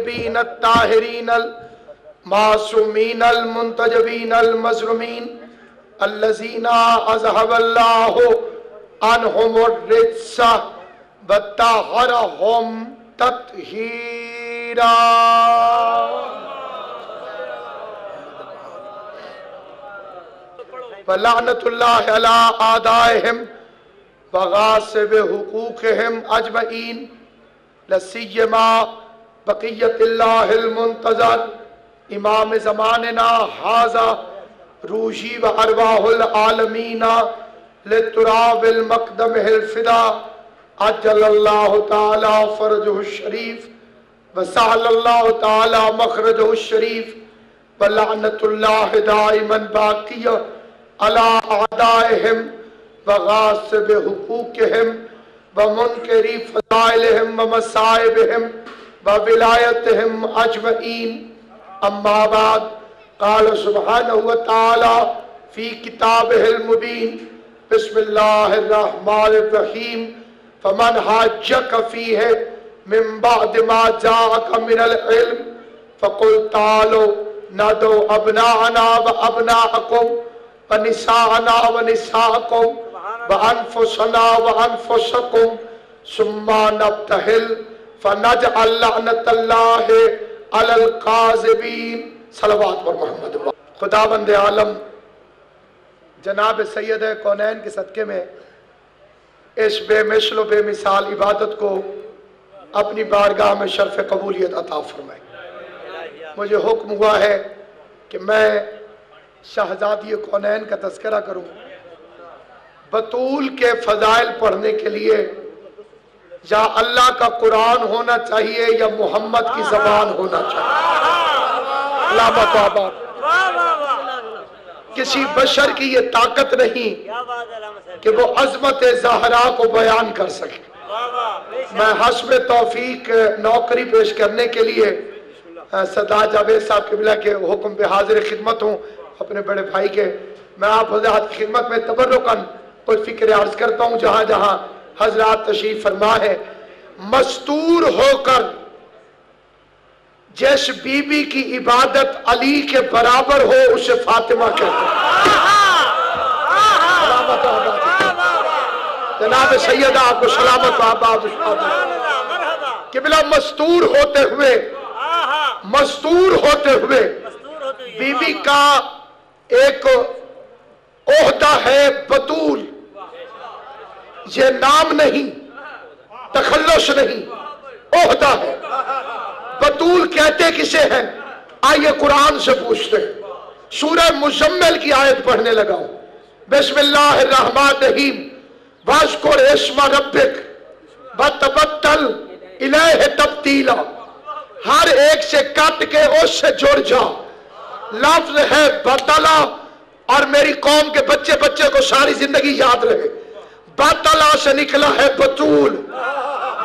الطيبين الطاهرين المعصومين المنتجبين المظلومين الذين أذهب الله عنهم الرجس وطهرهم تطهيرا. ولعنة الله على أعدائهم وغاصب حقوقهم أجمعين لسيما بقية الله المنتظر امام زماننا هذا روحی و ارواح العالمین لتراب المقدمہ الفدا عجل اللہ تعالی فرجہ الشریف وسهل اللہ تعالی مخرجہ الشریف ولعنت اللہ دائما باقیہ على اعدائهم وغاصب حقوقهم ومنکری فضائلهم ومصائبهم وولایتهم اجمعین. اما بعد قال سبحانہ وتعالی فی کتابہ المبین بسم اللہ الرحمن الرحیم فمن حاجک فیہ من بعد ما جاءک من العلم فقل تعالوا ندعو ابناءنا وابناءکم ونساءنا ونساءکم وانفسنا وانفسکم ثم نبتہل فنجعل لعنت اللہ علی القاذبین. صلوات پر محمد. خداوند عالم جناب سید کونین کے صدقے میں اس بے مثل و بے مثال عبادت کو اپنی بارگاہ میں شرف قبولیت عطا فرمائے. مجھے حکم ہوا ہے کہ میں شہزادی کونین کا تذکرہ کروں. بطول کے فضائل پڑھنے کے لیے یا اللہ کا قرآن ہونا چاہیے یا محمد کی زبان ہونا چاہیے. علامت آباد کسی بشر کی یہ طاقت نہیں کہ وہ عظمت زہرا کو بیان کر سکے. میں حسب توفیق نوکری پیش کرنے کے لیے سردار جاوید صاحب قبلہ کے حکم پہ حاضر خدمت ہوں اپنے بڑے بھائی کے. میں آپ حضرات کی خدمت میں تبرکاً کوئی فکر عرض کرتا ہوں جہاں جہاں حضرات تشریف فرما ہے. مستور ہو کر جس بی بی کی عبادت علی کے برابر ہو اسے فاطمہ کہتے ہیں. سلامت آباد جناب سیدہ آپ کو سلامت آباد. قبلہ مستور ہوتے ہوئے بی بی کا ایک عہدہ ہے بطول. یہ نام نہیں، تخلص نہیں، عہدہ ہے. بطول کہتے کسے ہیں؟ آئیے قرآن سے پوچھتے ہیں. سورہ مزمل کی آیت پڑھنے لگا ہوں. بسم اللہ الرحمن الرحیم وَاذْكُرْ اسْمَ رَبِّكَ وَتَبَتَّلْ إِلَيْهِ تَبْتِيلًا. ہر ایک سے کٹ کے اس سے جڑ جا. لفظ ہے بطلا اور میری قوم کے بچے بچے کو ساری زندگی یاد رہے. بطلا سے نکلا ہے بطول.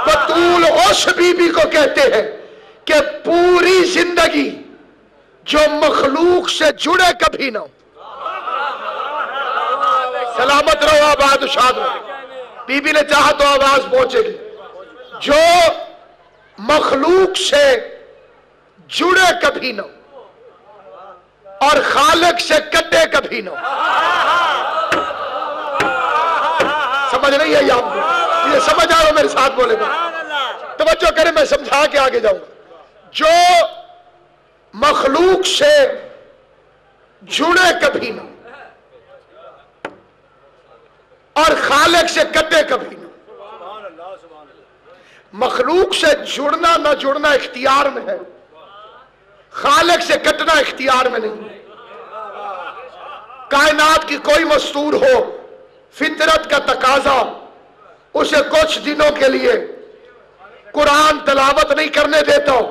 بطول اس بی بی کو کہتے ہیں کہ پوری زندگی جو مخلوق سے جڑے کبھی نہ ہو. سلامت رہو آباد شاد رہو. بی بی نے چاہا تو آواز پہنچے گی. جو مخلوق سے جڑے کبھی نہ ہو اور خالق سے کٹے کبھی نہ ہو. سمجھ نہیں ہے یہ سمجھ آ رہا میرے ساتھ بولے گا. توجہ کریں میں سمجھا کے آگے جاؤں گا. جو مخلوق سے جڑے کبھی نہ اور خالق سے کٹے کبھی نہ. مخلوق سے جڑنا نہ جڑنا اختیار میں ہے، خالق سے کٹنا اختیار میں نہیں. کائنات کی کوئی مستور ہو، فطرت کا تقاضا اسے کچھ دنوں کے لیے قرآن تلاوت نہیں کرنے دیتا ہوں،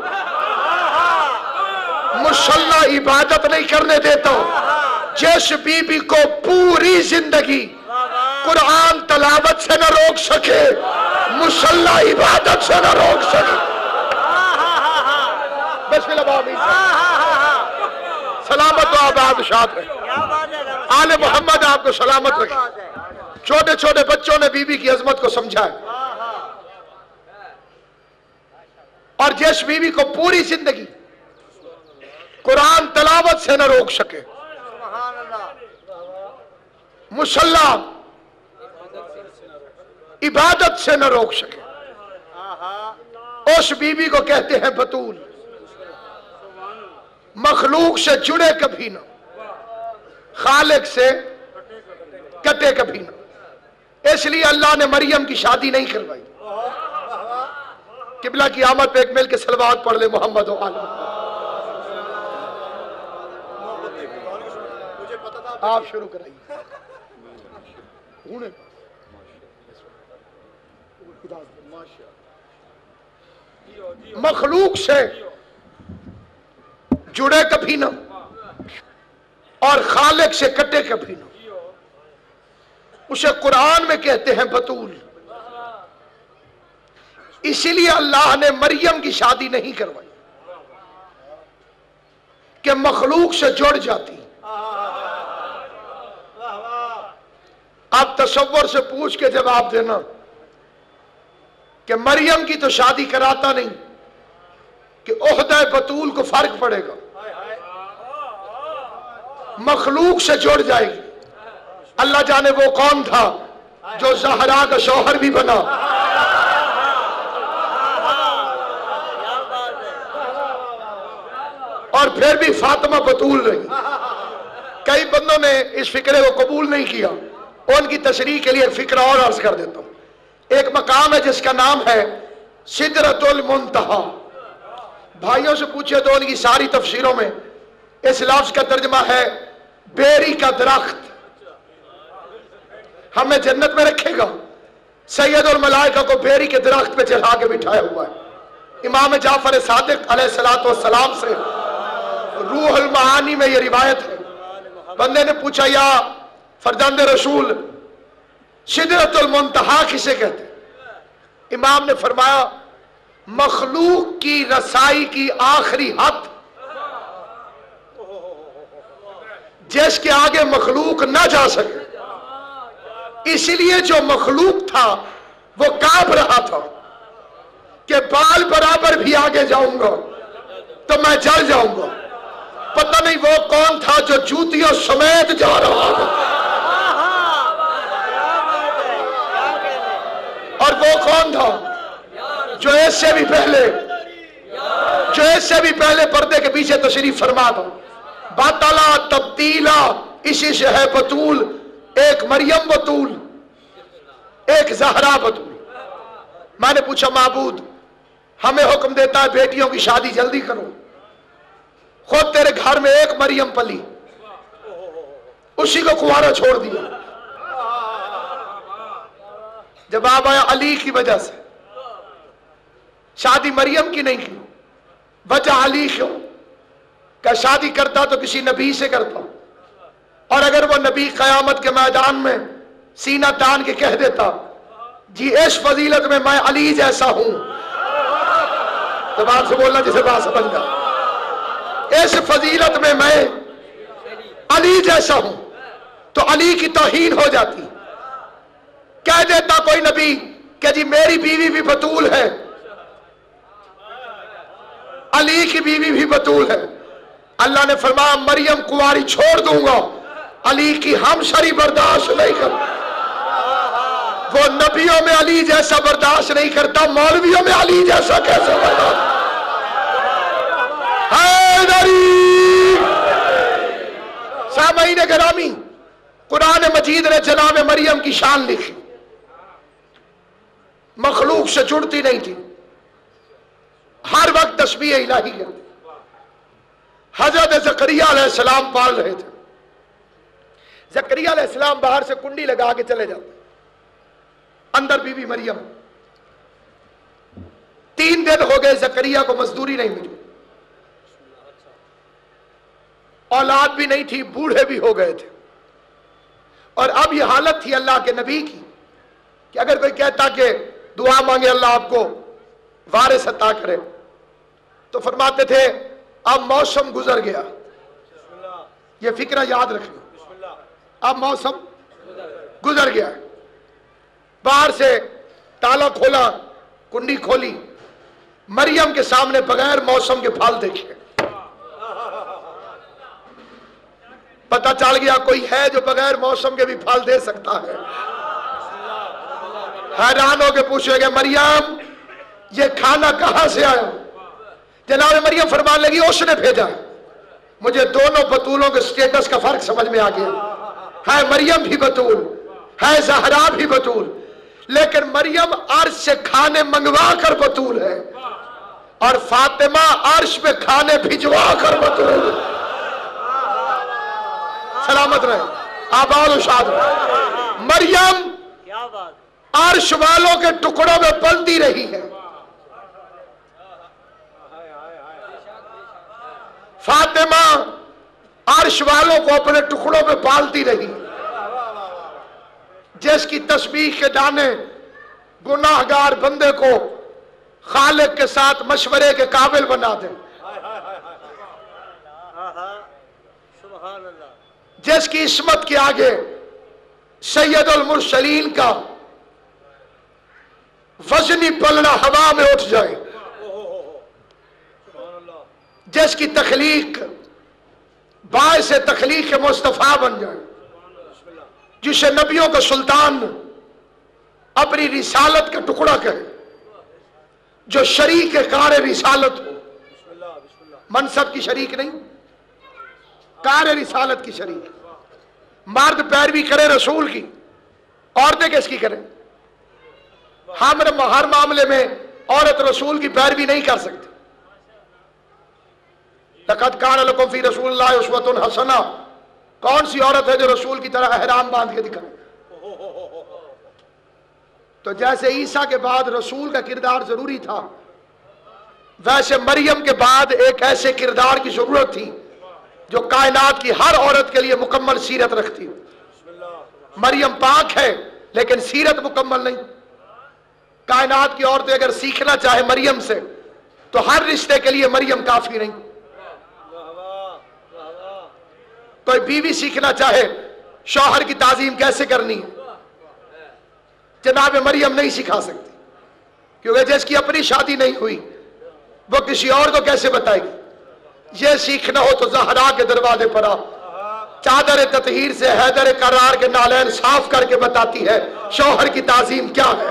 مسلح عبادت نہیں کرنے دیتا ہوں. جس بی بی کو پوری زندگی قرآن تلاوت سے نہ روک سکے، مسلح عبادت سے نہ روک سکے. بسم اللہ بابی سلامت و آباد شاد رہے. آل محمد آپ کو سلامت رکھے. چھوٹے چھوٹے بچوں نے بی بی کی عظمت کو سمجھا ہے. اور جس بیوی کو پوری زندگی قرآن تلاوت سے نہ روک سکے، مصلی عبادت سے نہ روک سکے، اس بیوی کو کہتے ہیں بتول۔ مخلوق سے جڑے کبھی نہ، خالق سے کٹے کبھی نہ۔ اس لیے اللہ نے مریم کی شادی نہیں کروائی۔ قبلہ کی آمد پہ ایک مل کے صلوات پڑھ لے محمد و آل محمد۔ آپ شروع کرائیے۔ مخلوق سے جڑے کبھی نہ اور خالق سے کٹے کبھی نہ، اسے قرآن میں کہتے ہیں بتول۔ اسی لیے اللہ نے مریم کی شادی نہیں کروائی کہ مخلوق سے جڑ جاتی۔ اب تصور سے پوچھ کے جواب دینا کہ مریم کی تو شادی کراتا نہیں کہ عہدہ بتول کو فرق پڑے گا، مخلوق سے جڑ جائے گی۔ اللہ جانے وہ کون تھا جو زہرا کا شوہر بھی بنا، اور پھر بھی فاطمہ بتول رہی۔ کئی بندوں نے اس فکرے کو قبول نہیں کیا، ان کی تشریح کے لیے فکرہ اور عرض کر دیتا ہوں۔ ایک مقام ہے جس کا نام ہے سدرۃ المنتہا۔ بھائیوں سے پوچھے تو ان کی ساری تفسیروں میں اس لفظ کا ترجمہ ہے بیری کا درخت۔ ہمیں جنت میں رکھے گا، سید الملائکہ کو بیری کے درخت پہ چڑھا کے بٹھایا ہوا ہے۔ امام جعفر صادق علیہ السلام سے روح المعانی میں یہ روایت ہے۔ بندے نے پوچھا یا فرزند رسول سدرۃ المنتہا کسے کہتے ہیں؟ امام نے فرمایا مخلوق کی رسائی کی آخری حد، جس کے آگے مخلوق نہ جا سکے۔ اسی لیے جو مخلوق تھا وہ کانپ رہا تھا کہ بال برابر بھی آگے جاؤں گا تو میں جل جاؤں گا۔ پتہ نہیں وہ کون تھا جو جوتیوں سمیت جا رہا تھا، اور وہ کون تھا جو اس سے بھی پہلے پردے کے پیچھے تشریف فرما تھا۔ باطلا تبدیلا، اسی سے ہے بتول، ایک مریم بتول، ایک زہرا بتول۔ میں نے پوچھا معبود ہمیں حکم دیتا ہے بیٹیوں کی شادی جلدی کرو، خود تیرے گھر میں ایک مریم پلی، اسی کو کنوارا چھوڑ دیا۔ جواب آیا علی کی وجہ سے، شادی مریم کی نہیں کی، وجہ علی کیوں؟ کہ شادی کرتا تو کسی نبی سے کرتا، اور اگر وہ نبی قیامت کے میدان میں سینہ تان کے کہہ دیتا جی اس فضیلت میں میں علی جیسا ہوں، تو بات سے بولنا جسے بات سمجھ گا، اس فضیلت میں میں علی جیسا ہوں تو علی کی توہین ہو جاتی۔ کہہ دیتا کوئی نبی کہ جی میری بیوی بھی بتول ہے، علی کی بیوی بھی بتول ہے۔ اللہ نے فرمایا مریم کنواری چھوڑ دوں گا، علی کی ہمشری برداشت نہیں کرتا۔ وہ نبیوں میں علی جیسا برداشت نہیں کرتا، مولویوں میں علی جیسا کیسے برداشت؟ سامعین گرامی، قرآن مجید نے جناب مریم کی شان لکھی، مخلوق سے جڑتی نہیں تھی، ہر وقت تسبیح الہی کرتی۔ حضرت زکریا علیہ السلام پال رہے تھے، زکریا علیہ السلام باہر سے کنڈی لگا کے چلے جاتے، اندر بی بی مریم۔ 3 دن ہو گئے زکریا کو مزدوری نہیں ملی، اولاد بھی نہیں تھی، بوڑھے بھی ہو گئے تھے، اور اب یہ حالت تھی اللہ کے نبی کی کہ اگر کوئی کہتا کہ دعا مانگے اللہ آپ کو وارث عطا کرے، تو فرماتے تھے اب موسم گزر گیا۔ یہ فکرہ یاد رکھنا، اب موسم گزر گیا۔ باہر سے تالا کھولا، کنڈی کھولی، مریم کے سامنے بغیر موسم کے پھل دیکھے. پتہ چل گیا کوئی ہے جو بغیر موسم کے بھی پھل دے سکتا ہے. حیران ہو کے پوچھے گا مریم یہ کھانا کہاں سے آیا؟ جناب مریم فرمان لگی اس نے بھیجا. مجھے دونوں بطولوں کے سٹیٹس کا فرق سمجھ میں آ گیا. ہے مریم بھی بطول, ہے زہرا بھی بطول, لیکن مریم عرش سے کھانے منگوا کر بطول ہے اور فاطمہ عرش پہ کھانے بھجوا کر بطول. سلامت رہے, آباد و شاد رہے. مریم عرش والوں کے ٹکڑوں میں پلتی رہی ہے, فاطمہ عرش والوں کو اپنے ٹکڑوں میں پالتی رہی. جس کی تسبیح کے دانے گناہگار بندے کو خالق کے ساتھ مشورے کے قابل بنا دے, جس کی عصمت کے آگے سید المرسلین کا وزنی پلڑا ہوا میں اٹھ جائے, جس کی تخلیق باعث تخلیق مصطفیٰ بن جائے, جسے نبیوں کا سلطان اپنی رسالت کا ٹکڑا کہے, جو شریک کار رسالت ہو, منصب کی شریک نہیں, کار رسالت کی شریک. مرد پیروی کرے رسول کی, عورتیں کس کی کریں؟ ہم ہر معاملے میں عورت رسول کی پیروی نہیں کر سکتی. لقد کان لکم فی رسول اللہ اسوۃ حسنہ, کون سی عورت ہے جو رسول کی طرح احرام باندھ کے دکھائے؟ تو جیسے عیسیٰ کے بعد رسول کا کردار ضروری تھا, ویسے مریم کے بعد ایک ایسے کردار کی ضرورت تھی جو کائنات کی ہر عورت کے لیے مکمل سیرت رکھتی. مریم پاک ہے لیکن سیرت مکمل نہیں. کائنات کی عورتیں اگر سیکھنا چاہے مریم سے تو ہر رشتے کے لیے مریم کافی نہیں. کوئی بیوی سیکھنا چاہے شوہر کی تعظیم کیسے کرنی ہے, جناب مریم نہیں سکھا سکتی, کیونکہ جس کی اپنی شادی نہیں ہوئی وہ کسی اور کو کیسے بتائے گی. یہ سیکھنا ہو تو زہرا کے دروازے پر آ, چادر تطہیر سے حیدر کرار کے نالین صاف کر کے بتاتی ہے شوہر کی تعظیم کیا ہے.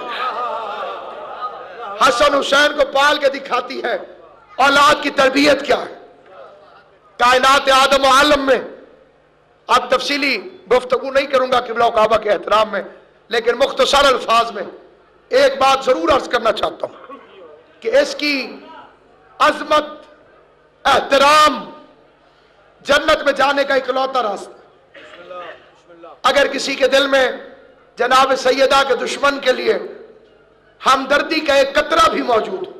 حسن حسین کو پال کے دکھاتی ہے اولاد کی تربیت کیا ہے. کائنات آدم و عالم میں اب تفصیلی گفتگو نہیں کروں گا قبلہ و کعبہ کے احترام میں, لیکن مختصر الفاظ میں ایک بات ضرور عرض کرنا چاہتا ہوں کہ اس کی عظمت, احترام جنت میں جانے کا اکلوتا راستہ. اگر کسی کے دل میں جناب سیدہ کے دشمن کے لیے ہمدردی کا ایک قطرہ بھی موجود ہو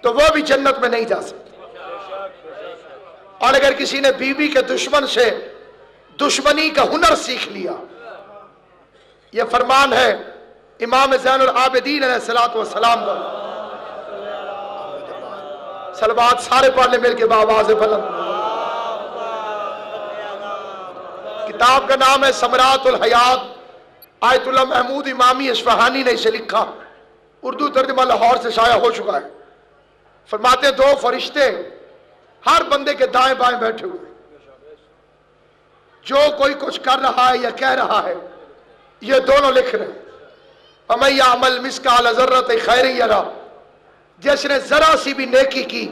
تو وہ بھی جنت میں نہیں جا سکتا. اور اگر کسی نے بیوی کے دشمن سے دشمنی کا ہنر سیکھ لیا, یہ فرمان ہے امام زین العابدین علیہ السلام کا. صلوات سارے پڑھنے مل کے بآواز بلند. کتاب کا نام ہے ثمرات الحیات, آیت اللہ محمود امامی اصفہانی نے اسے لکھا, اردو ترجمہ لاہور سے شائع ہو چکا ہے. فرماتے ہیں دو فرشتے ہر بندے کے دائیں بائیں بیٹھے ہوئے, جو کوئی کچھ کر رہا ہے یا کہہ رہا ہے یہ دونوں لکھ رہے ہیں. فَمَن يَعْمَلْ مِثْقَالَ ذَرَّةٍ خَيْرًا يَرَهُ, جس نے ذرا سی بھی نیکی کی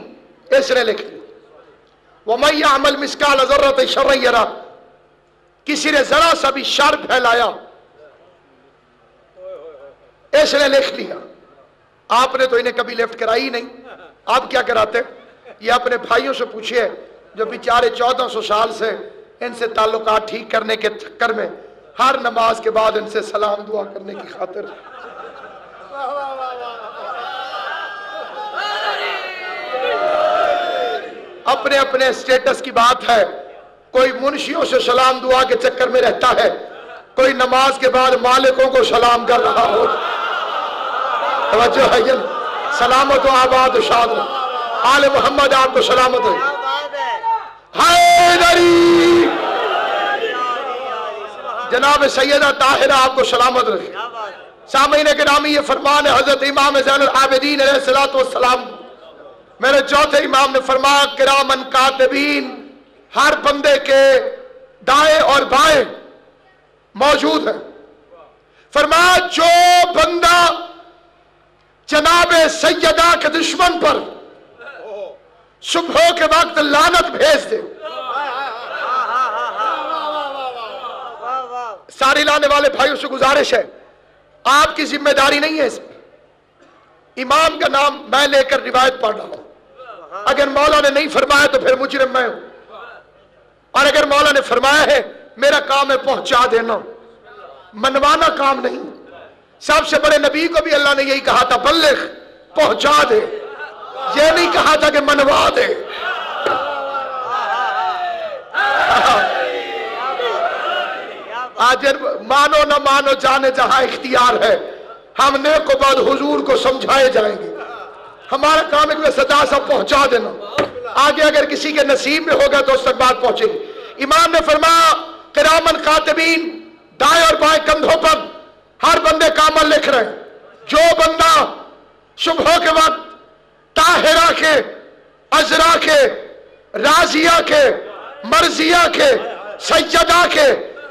اس نے لکھ لی. وَمَن يَعْمَلْ مِثْقَالَ ذَرَّةٍ شَرًّا يَرَهُ, کسی نے ذرا سا بھی شر پھیلایا اس نے لکھ لیا. آپ نے تو انہیں کبھی لفٹ کرائی نہیں, آپ کیا کراتے؟ یہ اپنے بھائیوں سے پوچھئے جو بیچارے 1400 سال سے ان سے تعلقات ٹھیک کرنے کے چکر میں ہر نماز کے بعد ان سے سلام دعا کرنے کی خاطر اپنے اپنے سٹیٹس کی بات ہے. کوئی منشیوں سے سلام دعا کے چکر میں رہتا ہے, کوئی نماز کے بعد مالکوں کو سلام کر رہا ہو. توجہ ہے جن, سلامت و آباد و شاد رہے. آل محمد آپ کو سلامت ہے. حیدری جناب سیدہ طاہرہ آپ کو سلامت رکھے. سامعین گرامی یہ فرمان ہے حضرت امام زین العابدین علیہ السلام میرے چوتھے امام نے فرمایا کرامن کاتبین ہر بندے کے دائیں اور بائیں موجود ہیں. فرمایا جو بندہ جناب سیدہ کے دشمن پر صبح کے وقت لعنت بھیج دے. سارے لانے والے بھائیوں سے گزارش ہے، آپ کی ذمہ داری نہیں ہے اس میں. امام کا نام میں لے کر روایت پڑھ رہا ہوں. اگر مولا نے نہیں فرمایا تو پھر مجرم میں ہوں، اور اگر مولا نے فرمایا ہے میرا کام ہے پہنچا دینا، منوانا کام نہیں. سب سے بڑے نبی کو بھی اللہ نے یہی کہا تھا بلغ، پہنچا دے، یہ نہیں کہا تھا کہ منوا دے. آج مانو نہ مانو جانے جہاں اختیار ہے، ہم نیک و بد حضور کو سمجھائے جائیں گے. ہمارا کام ایک صدا سا پہنچا دینا، آگے اگر کسی کے نصیب میں ہوگا تو اس تک بات پہنچے گی. امام نے فرمایا کرامن کاتبین دائیں اور بائیں کندھوں پر ہر بندے کا عمل لکھ رہے ہیں. جو بندہ صبح کے وقت طاہرہ کے، عذرا کے، راضیہ کے، مرضیہ کے، سیدہ کے،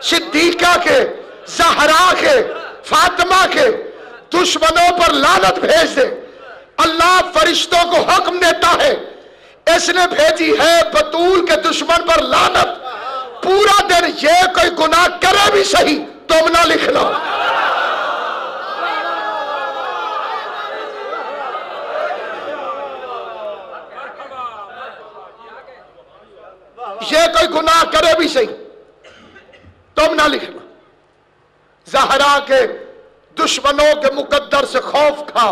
صدیقہ کے، زہرا کے، فاطمہ کے دشمنوں پر لعنت بھیج دے. اللہ فرشتوں کو حکم دیتا ہے اس نے بھیجی ہے بطول کے دشمن پر لعنت. پورا دن یہ کوئی گناہ کرے بھی صحیح تم نہ لکھنا. یہ کوئی گناہ کرے بھی صحیح تم نہ لکھنا. زہرا کے دشمنوں کے مقدر سے خوف کھا،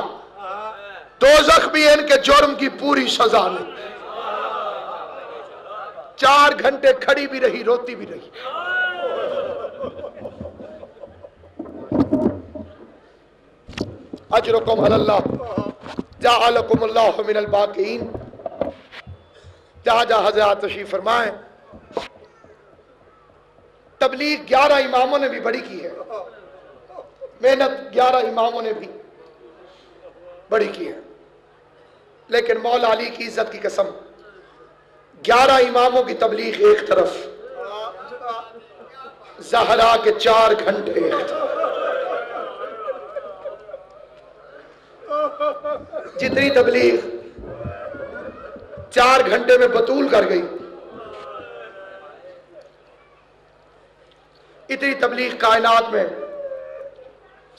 دوزخ بھی ان کے جرم کی پوری سزا لے. 4 گھنٹے کھڑی بھی رہی، روتی بھی رہی. اجرکم علی اللہ جعلکم اللہ من الباقین. جہاں جہاں حضرات تشریف فرمائیں. تبلیغ 11 اماموں نے بھی بڑی کی ہے، محنت 11 اماموں نے بھی بڑی کی ہے، لیکن مولا علی کی عزت کی قسم 11 اماموں کی تبلیغ ایک طرف، زہرا کے 4 گھنٹے ایک طرف. جتنی تبلیغ 4 گھنٹے میں بطول کر گئی، اتنی تبلیغ کائنات میں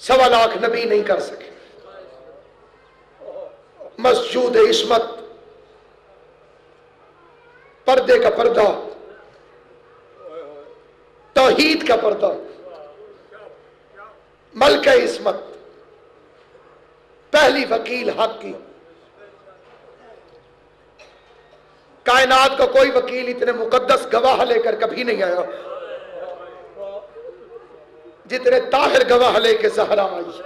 1.25 لاکھ نبی نہیں کر سکے. مسجود عصمت، پردے کا پردہ، توحید کا پردہ، ملکہ عصمت، پہلی وکیل حق کی. کائنات کا کوئی وکیل اتنے مقدس گواہ لے کر کبھی نہیں آیا جتنے طاہر گواہ لے کے زہرا آئی.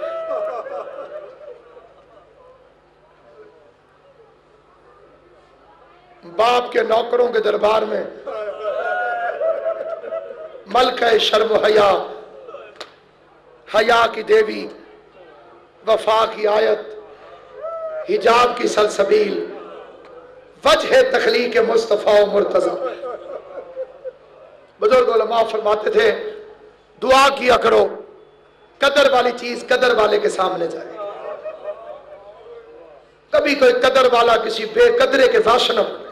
باپ کے نوکروں کے دربار میں ملکہ شرم و حیا، حیا کی دیوی، وفا کی آیت، حجاب کی سلسبیل، وجہ تخلیق مصطفیٰ و مرتضی. بزرگ علماء فرماتے تھے دعا کیا کرو قدر والی چیز قدر والے کے سامنے جائے. کبھی کوئی قدر والا کسی بے قدرے کے واش نہ بنے.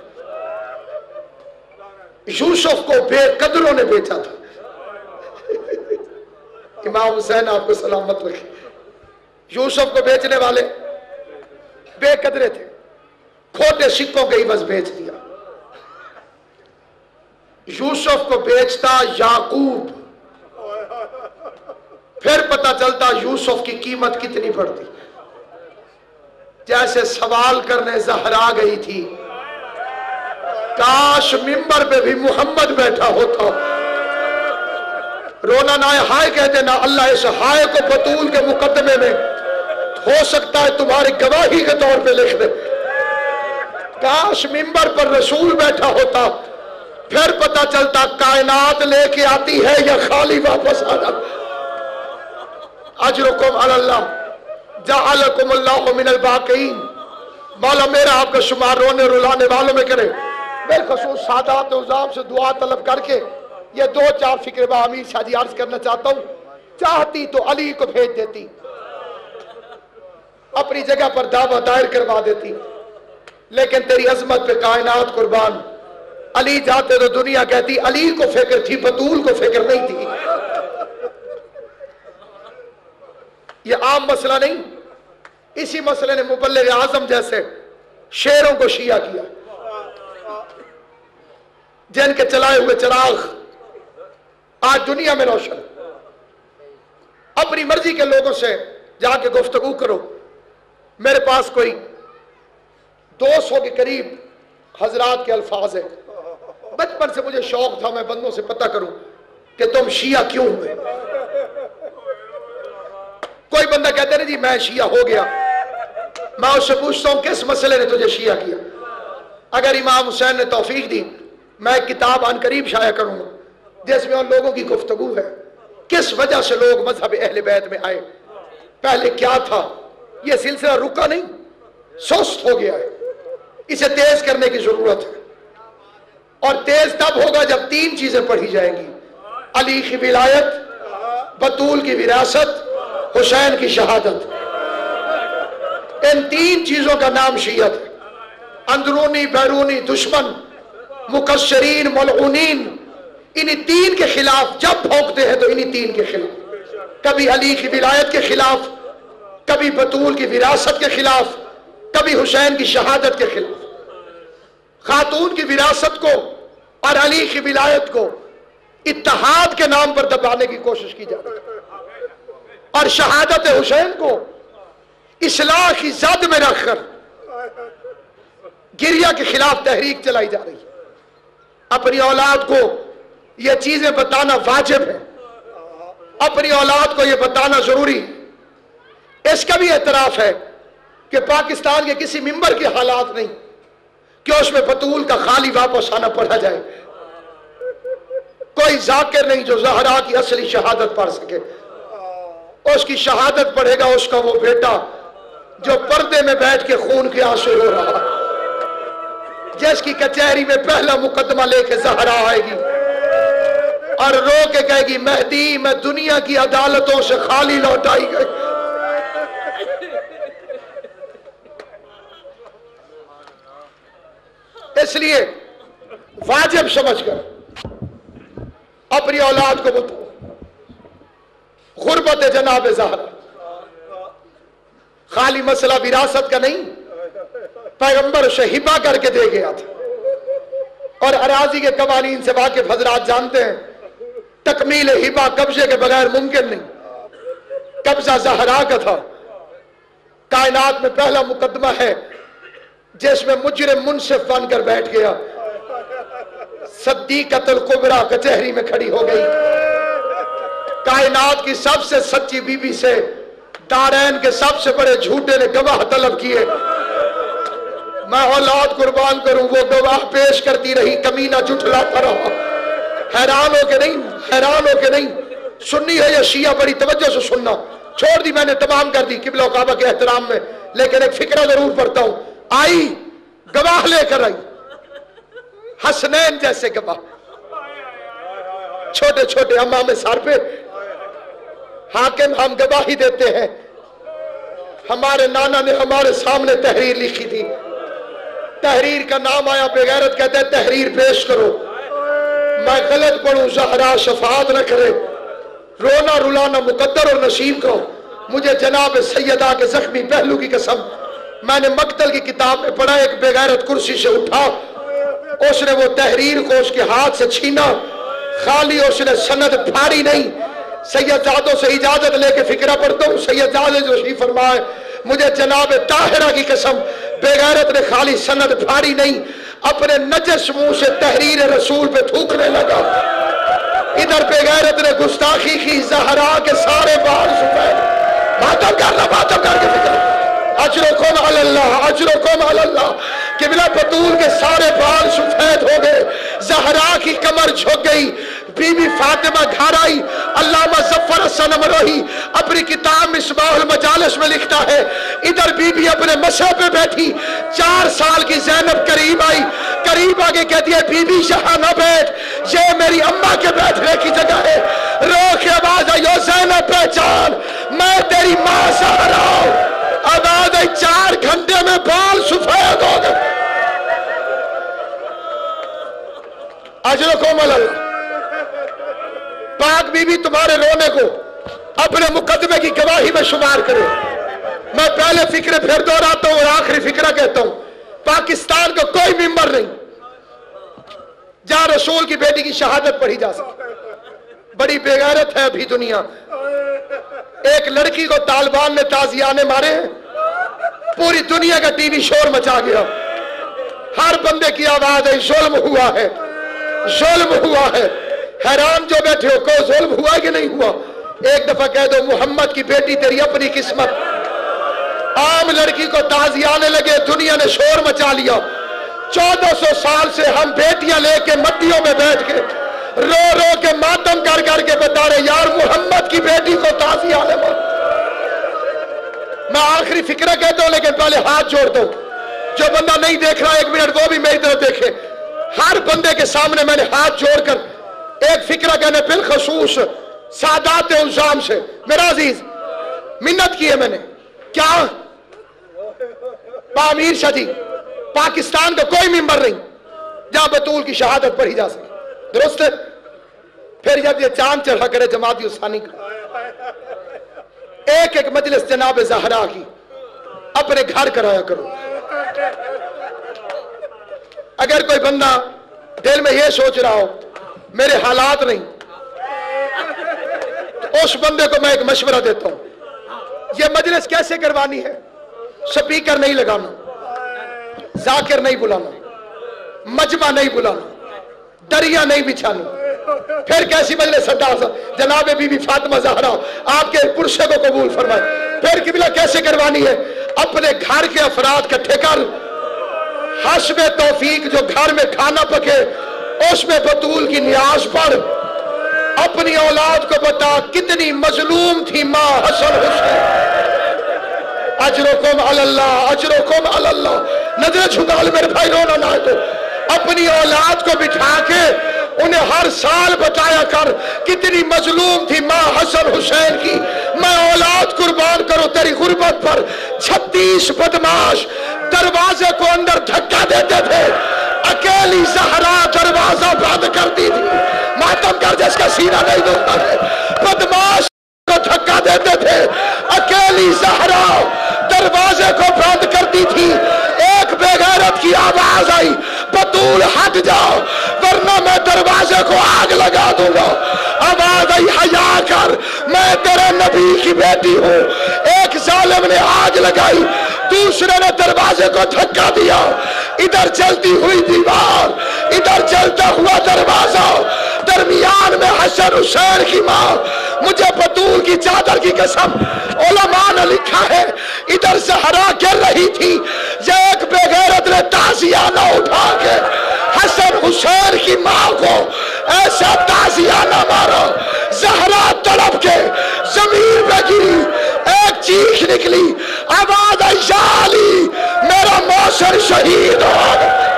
یوسف کو بے قدروں نے بیچا تھا. امام حسین آپ کو سلامت رکھے. یوسف کو بیچنے والے بے قدرے تھے، کھوٹے سکوں کے عوض بیچ دیا. یوسف کو بیچتا یعقوب، پھر پتہ چلتا یوسف کی قیمت کتنی بڑھتی. جیسے سوال کرنے زہرا گئی تھی، کاش منبر پہ بھی محمد بیٹھا ہوتا. رونا نہ ہائے کہہ دینا، اللہ اس ہائے کو بطول کے مقدمے میں ہو سکتا ہے تمہاری گواہی کے طور پہ لکھ دے. کاش منبر پر رسول بیٹھا ہوتا، پھر پتہ چلتا کائنات لے کے آتی ہے یا خالی واپس آ جاتا. اجرکم علی اللہ جعلکم اللہ من الباقین. مولا میرا آپ کا شمار رونے رلانے والوں میں کرے۔ بالخصوص سادات عظام سے دعا طلب کر کے یہ 2-4 فکر با امیر شاہ جی عرض کرنا چاہتا ہوں۔ چاہتی تو علی کو بھیج دیتی، اپنی جگہ پر دعویٰ دائر کروا دیتی، لیکن تیری عظمت پہ کائنات قربان، علی جاتے تو دنیا کہتی علی کو فکر تھی، بطول کو فکر نہیں تھی۔ یہ عام مسئلہ نہیں، اسی مسئلے نے مبلغ اعظم جیسے شیروں کو شیعہ کیا، جن کے چلائے ہوئے چراغ آج دنیا میں روشن۔ اپنی مرضی کے لوگوں سے جا کے گفتگو کرو۔ میرے پاس کوئی 200 کے قریب حضرات کے الفاظ ہیں۔ بچپن سے مجھے شوق تھا میں بندوں سے پتہ کروں کہ تم شیعہ کیوں ہوئے۔ کوئی بندہ کہتے ہیں جی میں شیعہ ہو گیا، میں اس سے پوچھتا ہوں کس مسئلے نے تجھے شیعہ کیا؟ اگر امام حسین نے توفیق دی میں ایک کتاب عن قریب شائع کروں گا جس میں ان لوگوں کی گفتگو ہے کس وجہ سے لوگ مذہب اہل بیت میں آئے، پہلے کیا تھا۔ یہ سلسلہ رکا نہیں، سست ہو گیا ہے، اسے تیز کرنے کی ضرورت ہے، اور تیز تب ہوگا جب 3 چیزیں پڑھی جائیں گی: علی کی ولایت، بطول کی وراثت، حسین کی شہادت۔ ان 3 چیزوں کا نام شیعت ہے۔ اندرونی بیرونی دشمن، مکشرین، ملعونین، انہی 3 کے خلاف جب بھونکتے ہیں تو انہی 3 کے خلاف، کبھی علی کی ولایت کے خلاف، کبھی بطول کی وراثت کے خلاف، کبھی حسین کی شہادت کے خلاف۔ خاتون کی وراثت کو اور علی کی ولایت کو اتحاد کے نام پر دبانے کی کوشش کی جا رہی ہے، اور شہادت حسین کو اصلاح کی زد میں رکھ کر گریہ کے خلاف تحریک چلائی جا رہی ہے۔ اپنی اولاد کو یہ چیزیں بتانا واجب ہے، اپنی اولاد کو یہ بتانا ضروری ہے۔ اس کا بھی اعتراف ہے کہ پاکستان کے کسی ممبر کے حالات نہیں کہ اس میں بطول کا خالی واپس آنا پڑھا جائے۔ کوئی ذاکر نہیں جو زہرا کی اصلی شہادت پڑھ سکے۔ اس کی شہادت پڑھے گا اس کا وہ بیٹا جو پردے میں بیٹھ کے خون کے آنسو رو رہا، جس کی کچہری میں پہلا مقدمہ لے کے زہرا آئے گی اور رو کے کہے گی مہدی میں دنیا کی عدالتوں سے خالی لوٹائی گئی۔ اس لیے واجب سمجھ کر اپنی اولاد کو بتاؤ غربت جناب زہرا خالی مسئلہ وراثت کا نہیں، پیغمبر اسے ہبہ کر کے دے گیا تھا، اور اراضی کے قوانین سے واقف حضرات جانتے ہیں تکمیل ہبہ قبضے کے بغیر ممکن نہیں۔ قبضہ زہرا کا تھا۔ کائنات میں پہلا مقدمہ ہے جس میں مجرم منصف بن کر بیٹھ گیا، صدیقۃ الکبریٰ کچہری میں کھڑی ہو گئی، کائنات کی سب سے سچی بی بی سے دارین کے سب سے بڑے جھوٹے نے گواہ طلب کیے، میں اولاد قربان کروں، وہ گواہ پیش کرتی رہی، کمینہ جھٹلاتا رہا۔ حیران ہو کے نہیں، حیران ہو کے نہیں، سنی ہے یا شیعہ بڑی توجہ سے سننا، چھوڑ دی میں نے تمام کر دی قبلہ و کعبہ کے احترام میں، لیکن ایک فکرہ ضرور پڑھتا ہوں۔ آئی گواہ لے کر آئی، حسنین جیسے گواہ، چھوٹے چھوٹے امام سر پہ۔ حاکم ہم گواہی دیتے ہیں، ہمارے نانا نے ہمارے سامنے تحریر لکھی تھی، تحریر کا نام آیا بے غیرت کہتے ہیں تحریر پیش کرو، میں غلط پڑھوں زہرا شفاعت نہ کرے، رونا رلانا مقدر اور نصیب کو، مجھے جناب سیدہ کے زخمی پہلو کی قسم، میں نے مقتل کی کتاب میں پڑھا ایک بے غیرت کرسی سے اٹھا، اس نے وہ تحریر کو اس کے ہاتھ سے چھینا، خالی اس نے سند پھاڑی نہیں، سید زادوں سے اجازت لے کے فکرہ پڑھتا ہوں، سید زادے جو شریف فرمائے مجھے جناب طاہرہ کی قسم بے غیرت نے خالی سند پھاڑی نہیں، اپنے نجس منہ سے تحریر رسول پہ تھوکنے لگا۔ ادھر بے غیرت نے گستاخی کی، زہرا کے سارے بال سفید، ماتم کرنا ماتم کر کے فکر، اجرکم علی اللہ، اجرکم علی اللہ، قبلہ بطول کے سارے بال سفید ہو گئے، زہرا کی کمر جھک گئی، بی بی فاطمہ گھر آئی۔ علامہ ظفر حسن امروہی اپنی کتاب مصباح المجالس میں لکھتا ہے، ادھر بی بی اپنے مسئلہ پہ بیٹھی، 4 سال کی زینب قریب آئی، قریب آگے کہتی ہے بی بی یہاں نہ بیٹھ، یہ میری اماں کے بیٹھنے کی جگہ ہے۔ رو کے آواز آئی، او زینب پہچان، میں تیری ماں زہرا ہوں۔ آواز آئی، 4 گھنٹے میں بال سفید ہو گئے۔ اجرکم اللہ، پاک بی بی تمہارے رونے کو اپنے مقدمے کی گواہی میں شمار کرے۔ میں پہلے فکرے پھر دہراتا ہوں اور آخری فکرہ کہتا ہوں، پاکستان کا کوئی ممبر نہیں جہاں رسول کی بیٹی کی شہادت پڑھی جا سکتی۔ بڑی بے غیرت ہے ابھی دنیا، ایک لڑکی کو طالبان نے تازیانے مارے ہیں، پوری دنیا کا ٹی وی شور مچا گیا، ہر بندے کی آواز ہے ظلم ہوا ہے، ظلم ہوا ہے۔ حیران جو بیٹھے ہو، کو ظلم ہوا کہ نہیں ہوا؟ ایک دفعہ کہہ دو محمد کی بیٹی تیری اپنی قسمت۔ عام لڑکی کو تازیانے لگے، دنیا نے شور مچا لیا۔ 1400 سال سے ہم بیٹیاں لے کے مٹیوں میں بیٹھ کے رو رو کے ماتم کر کر کے بتا رہے یار محمد کی بیٹی کو تازیانے مار۔ میں آخری فکرہ کہتا ہوں لیکن پہلے ہاتھ جوڑ دو، جو بندہ نہیں دیکھ رہا 1 منٹ وہ بھی میری طرف دیکھے۔ ہر بندے کے سامنے میں نے ہاتھ جوڑ کر ایک فکرہ کہنے بالخصوص سادات الزام سے، میرا عزیز منت کی ہے میں نے، کیا امیر شاہ جی پاکستان کا کوئی ممبر نہیں جہاں بطول کی شہادت پڑھی جا سکے، درست ہے؟ پھر جب یہ چاند چڑھا کرے جماعتی ثانی کا ایک مجلس جناب زہرا کی اپنے گھر کرایا کرو۔ اگر کوئی بندہ دل میں یہ سوچ رہا ہو میرے حالات نہیں، تو اس بندے کو میں ایک مشورہ دیتا ہوں، یہ مجلس کیسے کروانی ہے؟ سپیکر نہیں لگانا، ذاکر نہیں بلانا، مجمع نہیں بلانا، دریا نہیں بچھانا۔ پھر کیسی مجلس انداز؟ جناب بی بی فاطمہ زہرا آپ کے پرسے کو قبول فرمائے۔ پھر قبلہ کیسے کروانی ہے؟ اپنے گھر کے افراد کٹھے کر، حسب توفیق جو گھر میں کھانا پکے اس میں بطول کی نیاز پڑھ، اپنی اولاد کو بتا کتنی مظلوم تھی ماں حسن حسین۔ اجرکم اللہ، اجرکم اللہ۔ نظر جھکا لے میرے بھائی، رونا نہ ہے تو اپنی اولاد کو بٹھا کے انہیں ہر سال بتایا کر کتنی مظلوم تھی ماں حسن حسین کی، میں اولاد قربان کرو تیری غربت پر۔ 36 بدماش دروازے کو اندر دھکا دیتے تھے، اکیلی زہرا دروازہ بند کرتی تھی۔ ماتم کر جس کا سینہ نہیں دکھتا ہے، بدماش کو دھکا دیتے تھے، اکیلی زہرا دروازے کو بند کرتی تھی۔ ایک بے غیرت کی آواز آئی، بطول ہٹ جاؤ ورنہ میں دروازے کو آگ لگا دوں گا۔ آواز آئی، حیا کر، میں تیرے نبی کی بیٹی ہوں۔ ایک ظالم نے آگ لگائی، دوسرے نے دروازے کو دھکا دیا، ادھر چلتی ہوئی دیوار، ادھر چلتا ہوا دروازہ، درمیان میں حسن حسین کی ماں۔ مجھے بطول کی چادر کی قسم علماء نے لکھا ہے ادھر زہرا گر رہی تھی، یہ ایک بے غیرت نے تازیانہ اٹھا کے حسن حسین کی ماں کو ایسا تازیانہ مارا، زہرا تڑپ کے زمین پہ گری، ایک چیخ نکلی، آواز آئی، یا علی میرا موثر شہید ہو گیا۔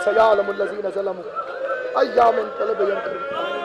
سیعلم الذین ظلموا ایام انقلب ینقلبون۔